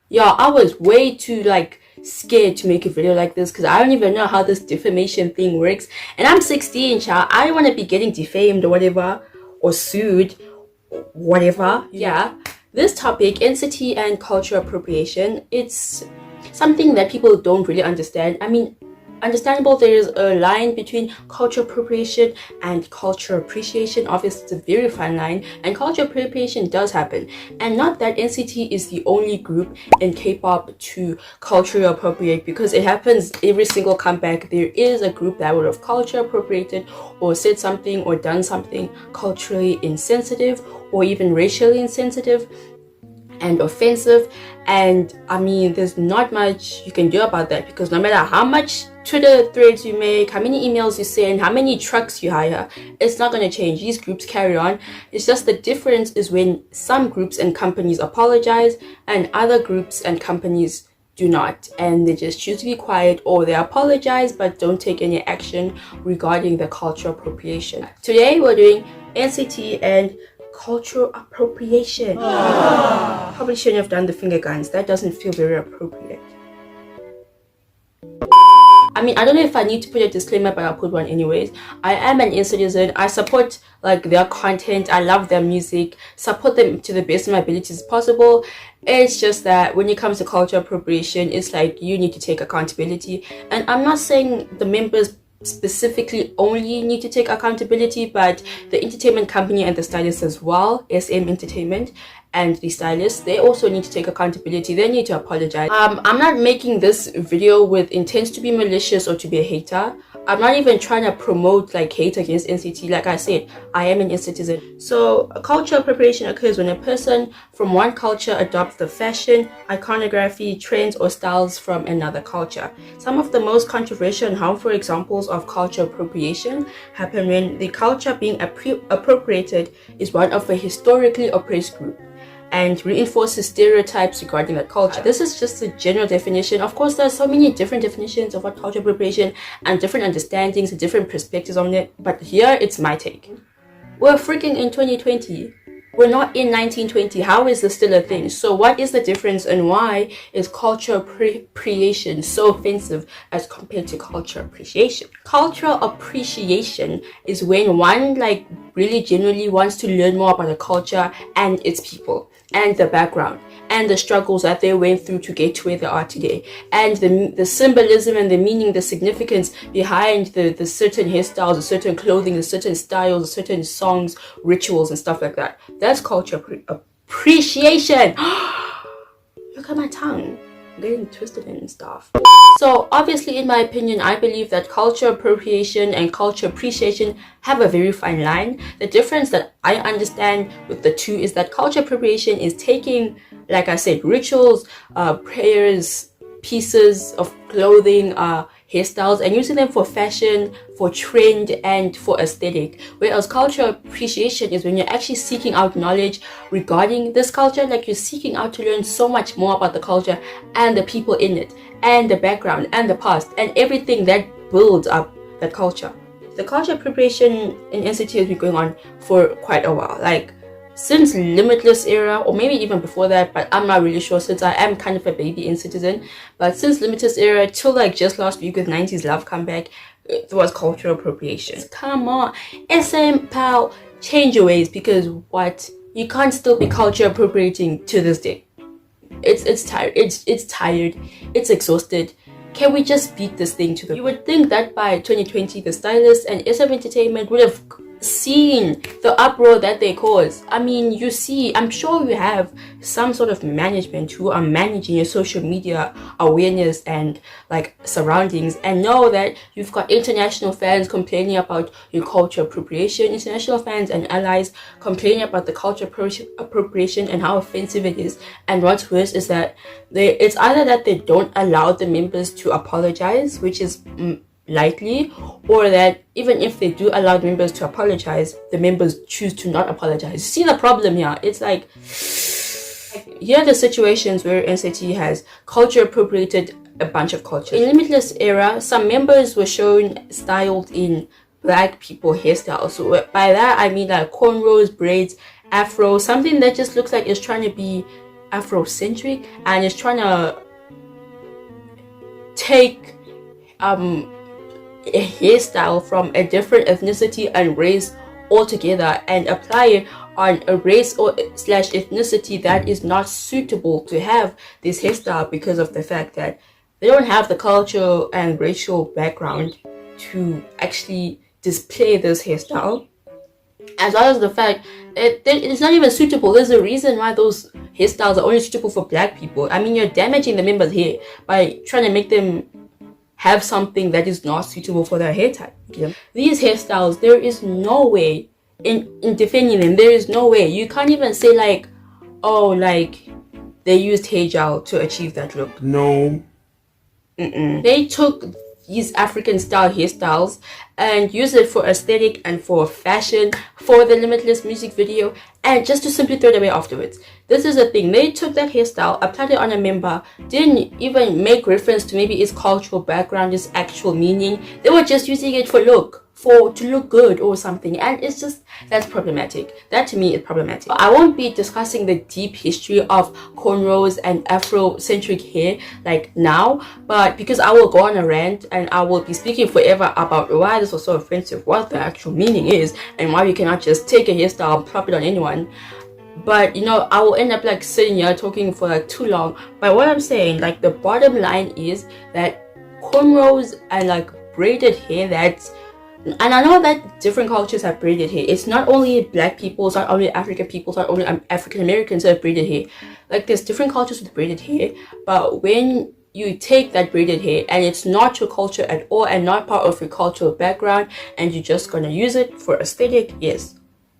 Yeah, I was way too scared to make a video like this because I don't even know how this defamation thing works, and I'm 16, child. I don't want to be getting defamed or whatever, or sued, whatever. Yeah, this topic, NCT and cultural appropriation, it's something that people don't really understand. I mean, understandable, there is a line between cultural appropriation and cultural appreciation. Obviously, it's a very fine line, and cultural appropriation does happen. And not that NCT is the only group in K-pop to culturally appropriate, because it happens every single comeback. There is a group that would have culturally appropriated or said something or done something culturally insensitive or even racially insensitive and offensive. And I mean, there's not much you can do about that, because no matter how much Twitter threads you make, how many emails you send, how many trucks you hire, it's not going to change. These groups carry on. It's just the difference is when some groups and companies apologize and other groups and companies do not, and they just choose to be quiet, or they apologize but don't take any action regarding the cultural appropriation. Today we're doing NCT and cultural appropriation. Probably shouldn't have done the finger guns. That doesn't feel very appropriate. I mean, I don't know if I need to put a disclaimer, but I'll put one anyways. I am an in-citizen. I support their content. I love their music. Support them to the best of my abilities possible. It's just that when it comes to cultural appropriation, it's like you need to take accountability. And I'm not saying the members specifically only need to take accountability, but the entertainment company and the stylists as well, SM Entertainment and the stylists, they also need to take accountability. They need to apologize. I'm not making this video with intent to be malicious or to be a hater. I'm not even trying to promote hate against NCT. Like I said, I am an in-citizen. So cultural appropriation occurs when a person from one culture adopts the fashion, iconography, trends, or styles from another culture. Some of the most controversial and harmful examples of cultural appropriation happen when the culture being appropriated is one of a historically oppressed group and reinforces stereotypes regarding that culture. This is just a general definition. Of course, there's so many different definitions of what cultural appropriation and different understandings and different perspectives on it, but here it's my take. We're freaking in 2020. We're not in 1920. How is this still a thing? So what is the difference, and why is cultural appropriation so offensive as compared to cultural appreciation? Cultural appreciation is when one really genuinely wants to learn more about the culture and its people and the background and the struggles that they went through to get to where they are today, and the symbolism and the meaning, the significance behind the certain hairstyles, the certain clothing, the certain styles, the certain songs, rituals, and stuff like that. That's culture appreciation. Look at my tongue. I'm getting twisted and stuff. So obviously, in my opinion, I believe that culture appropriation and culture appreciation have a very fine line. The difference that I understand with the two is that culture appropriation is taking, like I said, rituals, prayers, pieces of clothing, hairstyles, and using them for fashion, for trend, and for aesthetic. Whereas cultural appreciation is when you're actually seeking out knowledge regarding this culture, you're seeking out to learn so much more about the culture and the people in it, and the background and the past and everything that builds up that culture. The culture appropriation in NCT has been going on for quite a while, since Limitless era, or maybe even before that, but I'm not really sure, since I am kind of a baby in citizen. But since Limitless era till just last week with 90s Love comeback, it was cultural appropriation. Come on, SM pal, change your ways, because what, you can't still be culture appropriating to this day. It's tired. It's tired. It's exhausted. Can we just beat this thing to the... You would think that by 2020, the stylists and SM Entertainment would have seen the uproar that they cause. I mean, you see, I'm sure you have some sort of management who are managing your social media awareness and surroundings, and know that you've got international fans complaining about your culture appropriation, international fans and allies complaining about the culture appropriation and how offensive it is. And what's worse is that it's either that they don't allow the members to apologize, which is likely, or that even if they do allow the members to apologize, the members choose to not apologize. See the problem here? It's here are the situations where NCT has culture appropriated a bunch of cultures. In Limitless era, some members were shown styled in black people hairstyles. So by that I mean cornrows, braids, afro, something that just looks like it's trying to be Afrocentric and it's trying to take a hairstyle from a different ethnicity and race altogether and apply it on a race or slash ethnicity that is not suitable to have this hairstyle because of the fact that they don't have the cultural and racial background to actually display this hairstyle, as well as the fact it's not even suitable. There's a reason why those hairstyles are only suitable for black people. I mean, you're damaging the members here by trying to make them have something that is not suitable for their hair type. Okay? These hairstyles, there is no way in defending them. There is no way. You can't even say like, oh, like they used hair gel to achieve that look. No. They took these African style hairstyles and used it for aesthetic and for fashion for the Limitless music video, and just to simply throw it away afterwards. This is the thing, they took that hairstyle, applied it on a member, didn't even make reference to maybe its cultural background, its actual meaning. They were just using it to look good or something, and it's just, that's problematic. That to me is problematic. I won't be discussing the deep history of cornrows and Afrocentric hair like now, but because I will go on a rant and I will be speaking forever about why this was so offensive, what the actual meaning is, and why we cannot just take a hairstyle and plop it on anyone. But you know, I will end up like sitting here talking for like too long. But what I'm saying, like the bottom line is that cornrows and like braided hair, and I know that different cultures have braided hair. It's not only black people, it's not only African people, it's not only African Americans that have braided hair. Like there's different cultures with braided hair, but when you take that braided hair and it's not your culture at all and not part of your cultural background and you're just gonna use it for aesthetic, yes,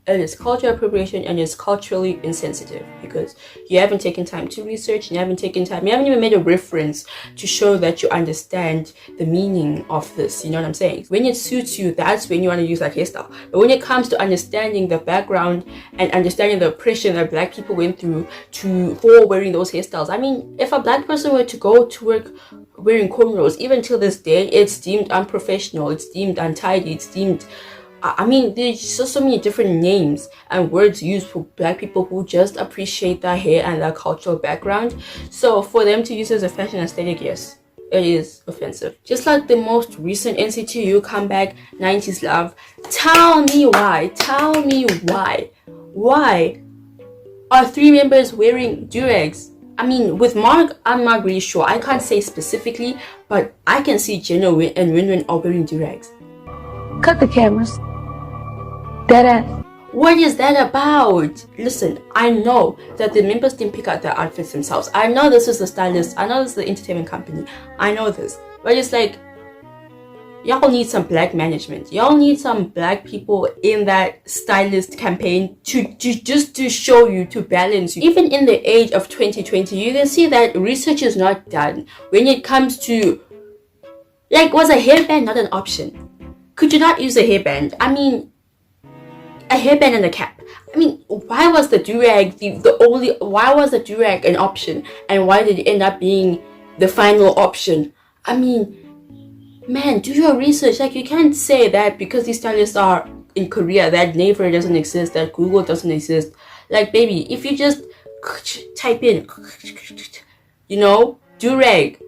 it is cultural appropriation and it's culturally insensitive because you haven't taken time to research, you haven't even made a reference to show that you understand the meaning of this. You know what I'm saying? When it suits you, that's when you want to use that hairstyle. But when it comes to understanding the background and understanding the oppression that black people went through for wearing those hairstyles, I mean, if a black person were to go to work wearing cornrows, even till this day, it's deemed unprofessional, it's deemed untidy, it's deemed, I mean, there's just so many different names and words used for black people who just appreciate their hair and their cultural background. So for them to use it as a fashion aesthetic, yes, it is offensive. Just like the most recent NCT comeback, 90s Love. Tell me why. Why are 3 members wearing durags? I mean, with Mark, I'm not really sure. I can't say specifically, but I can see Jeno and WinWin are wearing durags. Cut the cameras. Dead ass. What is that about? Listen, I know that the members didn't pick out their outfits themselves. I know this is the stylist. I know this is the entertainment company. I know this. But it's like, y'all need some black management. Y'all need some black people in that stylist campaign to show you, to balance you. Even in the age of 2020, you can see that research is not done when it comes to, like, was a hairband not an option? Could you not use a hairband? I mean, a hairband and a cap. I mean, why was the durag why was the durag an option? And why did it end up being the final option? I mean, man, do your research. Like, you can't say that because these stylists are in Korea, that Naver doesn't exist, that Google doesn't exist. Like, baby, if you just type in, you know, durag,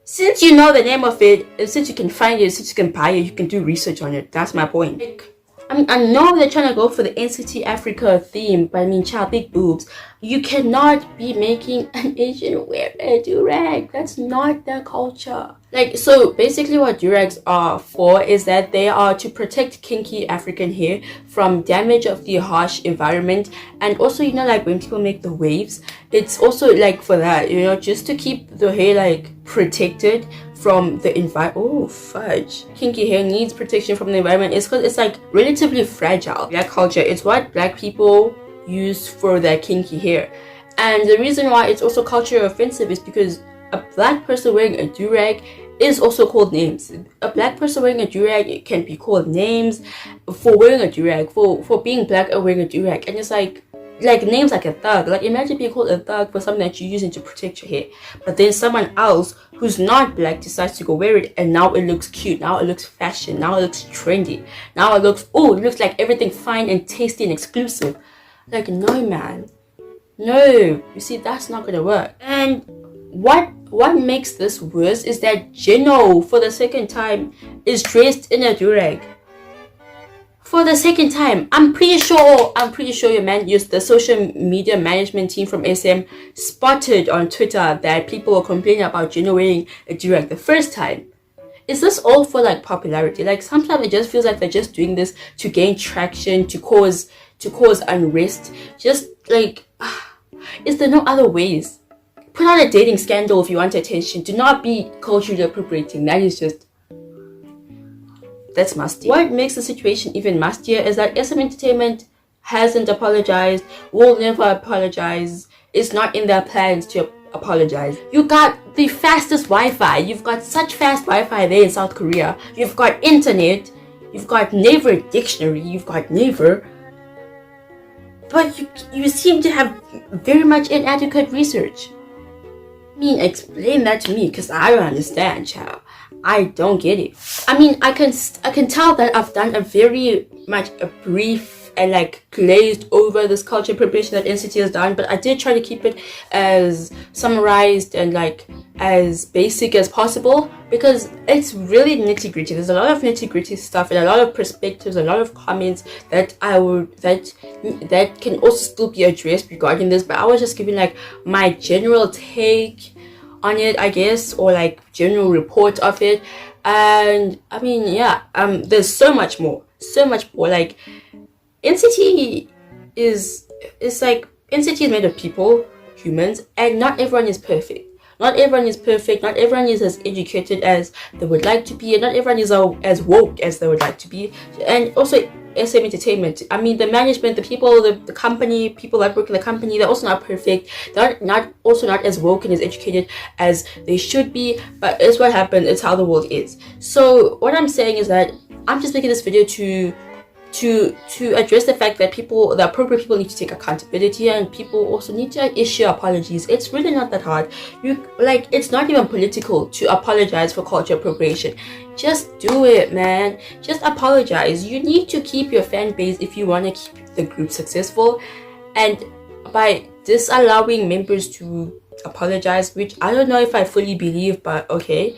since you know the name of it, and since you can find it, since you can buy it, you can do research on it. That's my point. Like, I mean, I know they're trying to go for the NCT Africa theme, but I mean, child, big boobs. You cannot be making an Asian wear a durag. That's not their culture. Like, so basically what durags are for is that they are to protect kinky African hair from damage of the harsh environment. And also, you know, like when people make the waves, it's also like for that, you know, just to keep the hair like protected from the environment. Oh, fudge. Kinky hair needs protection from the environment. It's because it's like relatively fragile. Black culture, it's what black people use for their kinky hair. And the reason why it's also culturally offensive is because a black person wearing a durag is also called names. A black person wearing a durag can be called names for wearing a durag, for being black and wearing a durag. And it's like names like a thug. Like, imagine being called a thug for something that you're using to protect your hair, but then someone else who's not black decides to go wear it, and now it looks cute, now it looks fashion, now it looks trendy, now it looks like everything fine and tasty and exclusive. Like, no, man. No, you see, that's not gonna work. And what makes this worse is that Jeno, for the second time, is dressed in a durag. For the second time, I'm pretty sure the social media management team from SM spotted on Twitter that people were complaining about Jeno wearing a durag the first time. Is this all for like popularity? Like, sometimes it just feels like they're just doing this to gain traction, to cause unrest. Just like, is there no other ways? Put out a dating scandal if you want attention. Do not be culturally appropriating. That's musty. What makes the situation even mustier is that SM Entertainment hasn't apologized, will never apologize. It's not in their plans to apologize. You got the fastest Wi-Fi. You've got such fast Wi-Fi there in South Korea. You've got internet. You've got Naver dictionary. You've got Naver. But you seem to have very much inadequate research. I mean, explain that to me, because I don't understand, child. I don't get it. I mean, I can tell that I've done a very much a brief and like glazed over this culture appropriation that NCT has done, but I did try to keep it as summarized and like as basic as possible, because it's really nitty gritty. There's a lot of nitty gritty stuff and a lot of perspectives, a lot of comments that that can also still be addressed regarding this, but I was just giving like my general take on it, I guess, or like general report of it. And I mean, yeah, there's so much more. Like, NCT is made of people, humans, and not everyone is perfect. Not everyone is as educated as they would like to be, and not everyone is as woke as they would like to be. And also SM Entertainment, I mean, the management, the people, the company, people that work in the company, they're also not perfect. They're not as woke and as educated as they should be, but it's what happened. It's how the world is. So what I'm saying is that I'm just making this video to address the fact that the appropriate people need to take accountability, and people also need to issue apologies. It's really not that hard. It's not even political to apologize for culture appropriation. Just do it, man. Just apologize. You need to keep your fan base if you want to keep the group successful, and by disallowing members to apologize, which I don't know if I fully believe, but okay,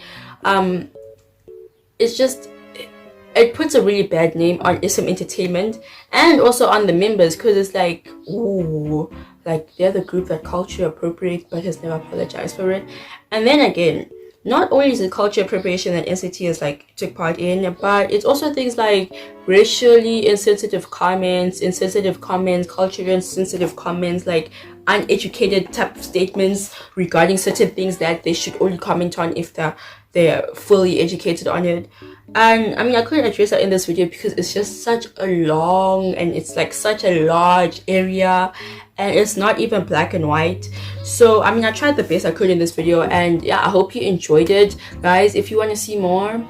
it's just, it puts a really bad name on SM Entertainment and also on the members, because it's like, ooh, like they're the group that culture appropriate but has never apologized for it. And then again, not only is it culture appropriation that NCT is like took part in, but it's also things like racially insensitive comments, culturally insensitive comments, like uneducated type of statements regarding certain things that they should only comment on if they're fully educated on it. And I mean, I couldn't address that in this video because it's just such a long, and it's like such a large area, and it's not even black and white. So I mean, I tried the best I could in this video, and yeah, I hope you enjoyed it, guys. If you want to see more,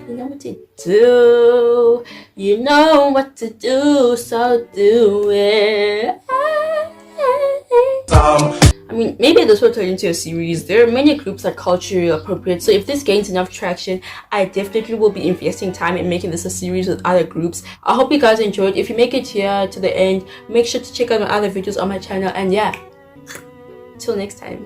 you know what to do. You know what to do, so do it. I mean, maybe this will turn into a series. There are many groups that culturally appropriate, so if this gains enough traction, I definitely will be investing time in making this a series with other groups. I hope you guys enjoyed. If you make it here to the end, make sure to check out my other videos on my channel, and yeah, till next time.